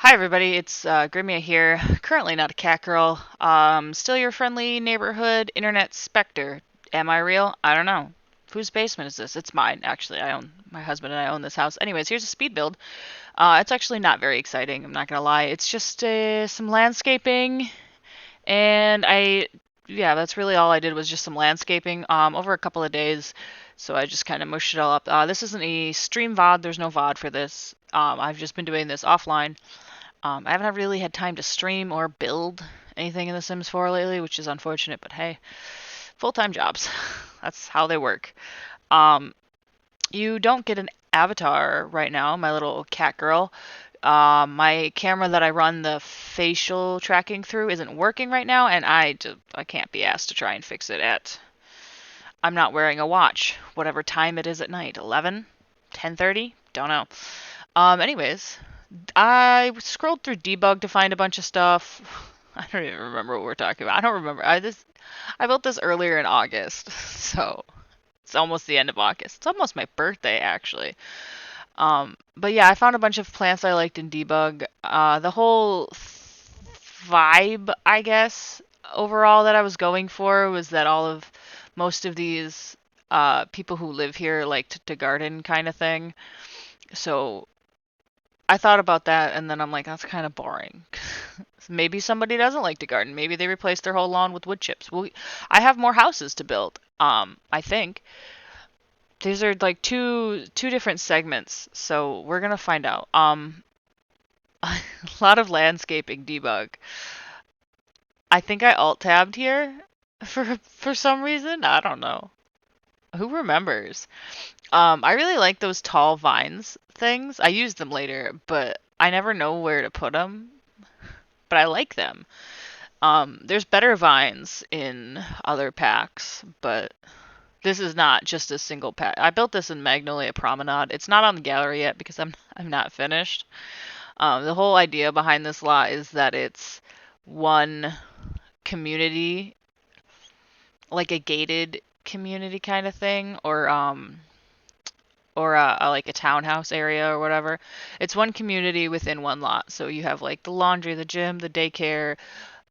Hi everybody, it's Grimmia here. Currently not a cat girl. Still your friendly neighborhood internet specter. Am I real? I don't know. Whose basement is this? It's mine, actually. My husband and I own this house. Anyways, here's a speed build. It's actually not very exciting, I'm not gonna lie. It's just some landscaping, and yeah, that's really all I did was just some landscaping over a couple of days. So I just kind of mushed it all up. This isn't a stream VOD, there's no VOD for this. I've just been doing this offline. I haven't really had time to stream or build anything in The Sims 4 lately, which is unfortunate, but hey, full-time jobs. That's how they work. Um, you don't get an avatar right now, my little cat girl. My camera that I run the facial tracking through isn't working right now, and I can't be asked to try and fix it at. I'm not wearing a watch, whatever time it is at night. 11? 10:30? Don't know. Anyways, I scrolled through debug to find a bunch of stuff. I don't even remember what we're talking about. I don't remember. I built this earlier in August, so it's almost the end of August. It's almost my birthday actually. But yeah, I found a bunch of plants I liked in debug. The whole vibe, I guess, overall that I was going for was that most of these people who live here like to garden kind of thing. So I thought about that, and then I'm like, that's kind of boring. Maybe somebody doesn't like to garden. Maybe they replace their whole lawn with wood chips. Well, I have more houses to build. I think these are like two different segments, so we're gonna find out. A lot of landscaping debug. I think I alt tabbed here for some reason. I don't know. Who remembers? I really like those tall vines things. I use them later, but I never know where to put them. But I like them. There's better vines in other packs, but this is not just a single pack. I built this in Magnolia Promenade. It's not on the gallery yet because I'm not finished. The whole idea behind this lot is that it's one community, like a gated community kind of thing, or like a townhouse area or whatever. It's one community within one lot. So you have like the laundry, the gym, the daycare,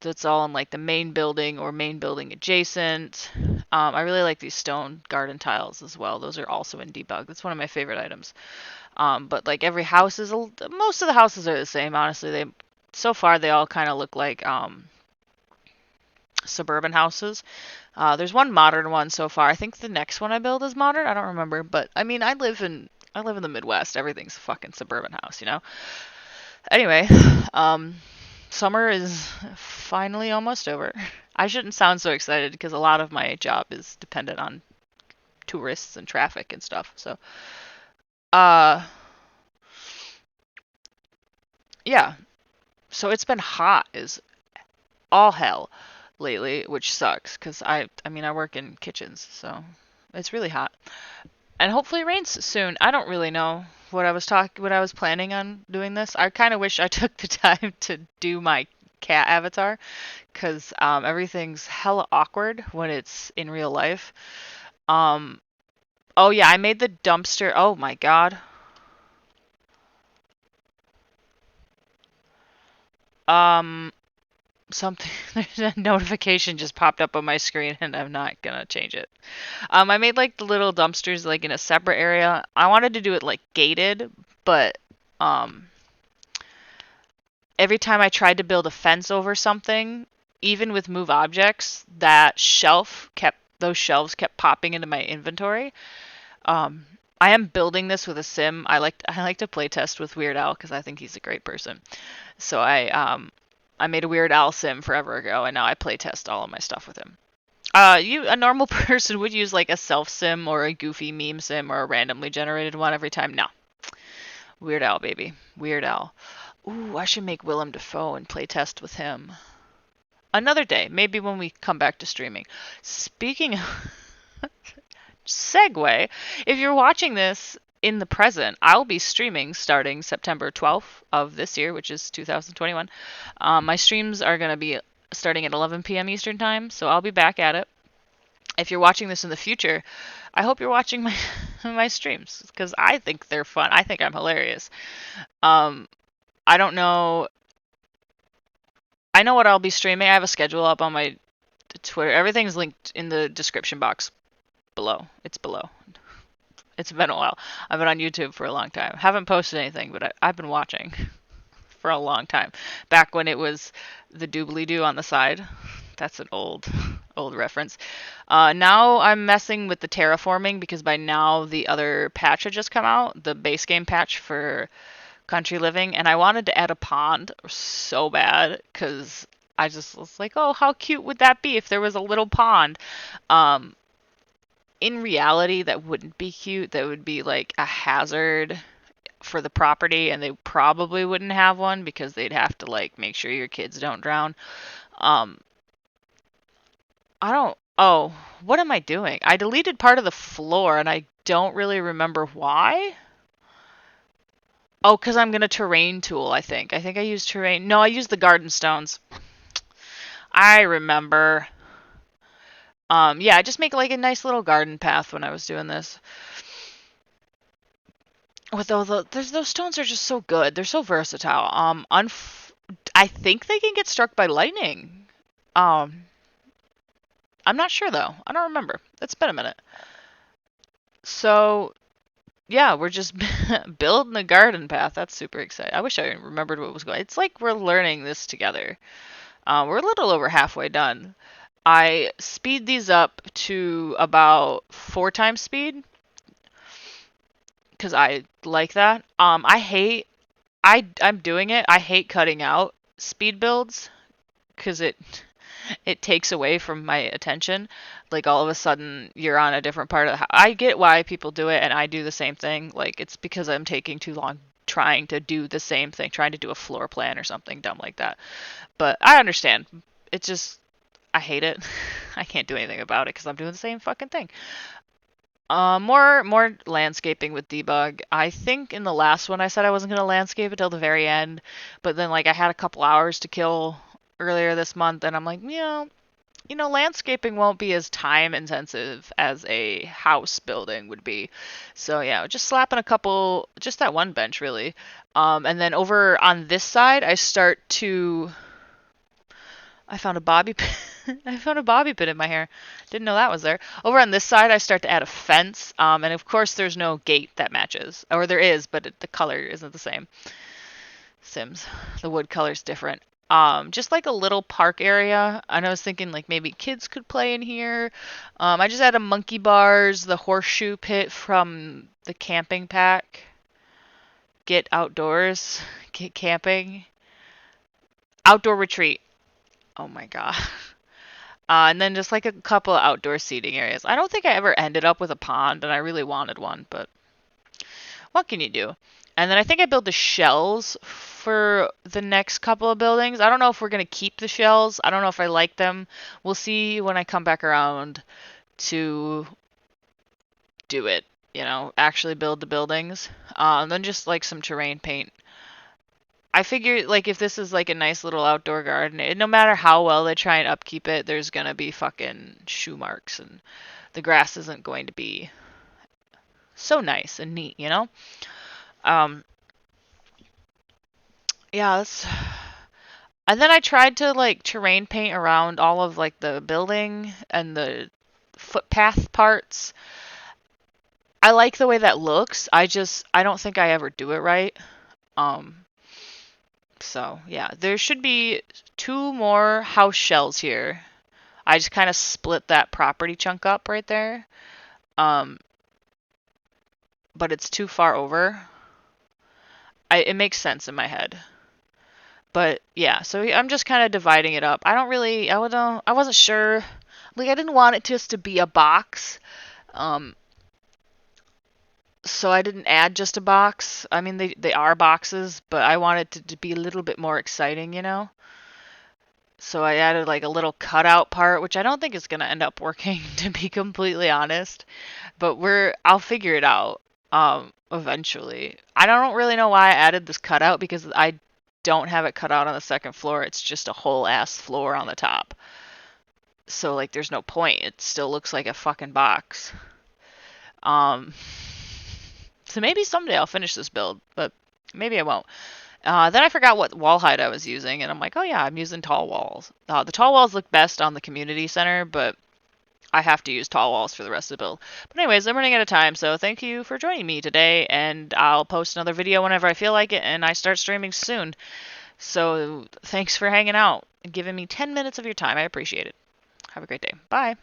that's all in like the main building or main building adjacent. I really like these stone garden tiles as well. Those are also in debug. That's one of my favorite items. But like every house most of the houses are the same. Honestly, they so far they all kind of look like suburban houses. There's one modern one so far. I think the next one I build is modern. I don't remember, but I mean, I live in the Midwest. Everything's a fucking suburban house, you know. Anyway, um, summer is finally almost over. I shouldn't sound so excited because a lot of my job is dependent on tourists and traffic and stuff. So, uh, yeah. So it's been hot as all hell lately, which sucks because I mean, I work in kitchens, so it's really hot. And hopefully it rains soon. I don't really know what I was planning on doing this. I kind of wish I took the time to do my cat avatar because everything's hella awkward when it's in real life. Um, oh yeah, I made the dumpster. Oh my god. Um, something there's a notification just popped up on my screen and I'm not gonna change it. I made like the little dumpsters like in a separate area. I wanted to do it like gated, but um every time I tried to build a fence over something, even with move objects, those shelves kept popping into my inventory. Um, I am building this with a sim. I like to play test with Weird Al because I think he's a great person. So I made a Weird Al sim forever ago, and now I play test all of my stuff with him. A normal person would use like a self sim or a goofy meme sim or a randomly generated one every time. No, Weird Al, baby, Weird Al. Ooh, I should make Willem Dafoe and play test with him. Another day, maybe when we come back to streaming. Speaking of segue, if you're watching this in the present, I'll be streaming starting September 12th of this year, which is 2021. My streams are going to be starting at 11 p.m. Eastern Time, so I'll be back at it. If you're watching this in the future, I hope you're watching my my streams because I think they're fun. I think I'm hilarious. Um, I don't know. I know what I'll be streaming. I have a schedule up on my Twitter. Everything's linked in the description box below. It's below. It's been a while. I've been on YouTube for a long time. Haven't posted anything, but I've been watching for a long time. Back when it was the doobly doo on the side. That's an old reference. Now I'm messing with the terraforming because by now the other patch had just come out, the base game patch for Country Living, and I wanted to add a pond so bad because I just was like, oh, how cute would that be if there was a little pond? Um, in reality, that wouldn't be cute. That would be like a hazard for the property, and they probably wouldn't have one because they'd have to like make sure your kids don't drown. Um, I don't. Oh, what am I doing? I deleted part of the floor, and I don't really remember why. Oh, because I'm gonna terrain tool. I think. I think I used terrain. No, I used the garden stones. I remember. Yeah, I just make like a nice little garden path when I was doing this. With those stones are just so good. They're so versatile. I think they can get struck by lightning. Um, I'm not sure though. I don't remember. It's been a minute. So yeah, we're just building a garden path. That's super exciting. I wish I remembered what was going. It's like we're learning this together. We're a little over halfway done. I speed these up to about 4 times speed because I like that. I'm doing it. I hate cutting out speed builds because it takes away from my attention. Like all of a sudden you're on a different part of the house. I get why people do it, and I do the same thing. Like it's because I'm taking too long trying to do the same thing, trying to do a floor plan or something dumb like that. But I understand. It's just I hate it. I can't do anything about it because I'm doing the same fucking thing. More landscaping with debug. I think in the last one I said I wasn't gonna landscape until the very end, but then like I had a couple hours to kill earlier this month, and I'm like, landscaping won't be as time intensive as a house building would be. So yeah, just slapping just that one bench really. And then over on this side, I found a bobby pin. I found a bobby pin in my hair. Didn't know that was there. Over on this side, I start to add a fence. And of course, there's no gate that matches. Or there is, but the color isn't the same. Sims. The wood color's different. Just like a little park area. And I was thinking like maybe kids could play in here. I just added monkey bars, the horseshoe pit from the camping pack. Get outdoors. Get camping. Outdoor retreat. Oh my god. And then just like a couple of outdoor seating areas. I don't think I ever ended up with a pond, and I really wanted one, but what can you do? And then I think I built the shells for the next couple of buildings. I don't know if we're going to keep the shells. I don't know if I like them. We'll see when I come back around to do it, actually build the buildings. And then just like some terrain paint. I figure like if this is like a nice little outdoor garden, no matter how well they try and upkeep it, there's gonna be fucking shoe marks, and the grass isn't going to be so nice and neat. Um, yeah, and then I tried to like terrain paint around all of like the building and the footpath parts. I like the way that looks. I don't think I ever do it right. Um, So, yeah, there should be 2 more house shells here. I just kind of split that property chunk up right there. Um, but it's too far over. It makes sense in my head. But yeah, so I'm just kind of dividing it up. I wasn't sure. Like I didn't want it just to be a box. Um, so I didn't add just a box. I mean, they are boxes, but I wanted to be a little bit more exciting. So I added like a little cutout part, which I don't think is going to end up working, to be completely honest. But I'll figure it out eventually. I don't really know why I added this cutout because I don't have it cut out on the second floor. It's just a whole ass floor on the top. So like there's no point. It still looks like a fucking box. So maybe someday I'll finish this build, but maybe I won't. Then I forgot what wall height I was using, and I'm like, oh yeah, I'm using tall walls. The tall walls look best on the community center, but I have to use tall walls for the rest of the build. But anyways, I'm running out of time, so thank you for joining me today, and I'll post another video whenever I feel like it, and I start streaming soon. So thanks for hanging out and giving me 10 minutes of your time. I appreciate it. Have a great day. Bye.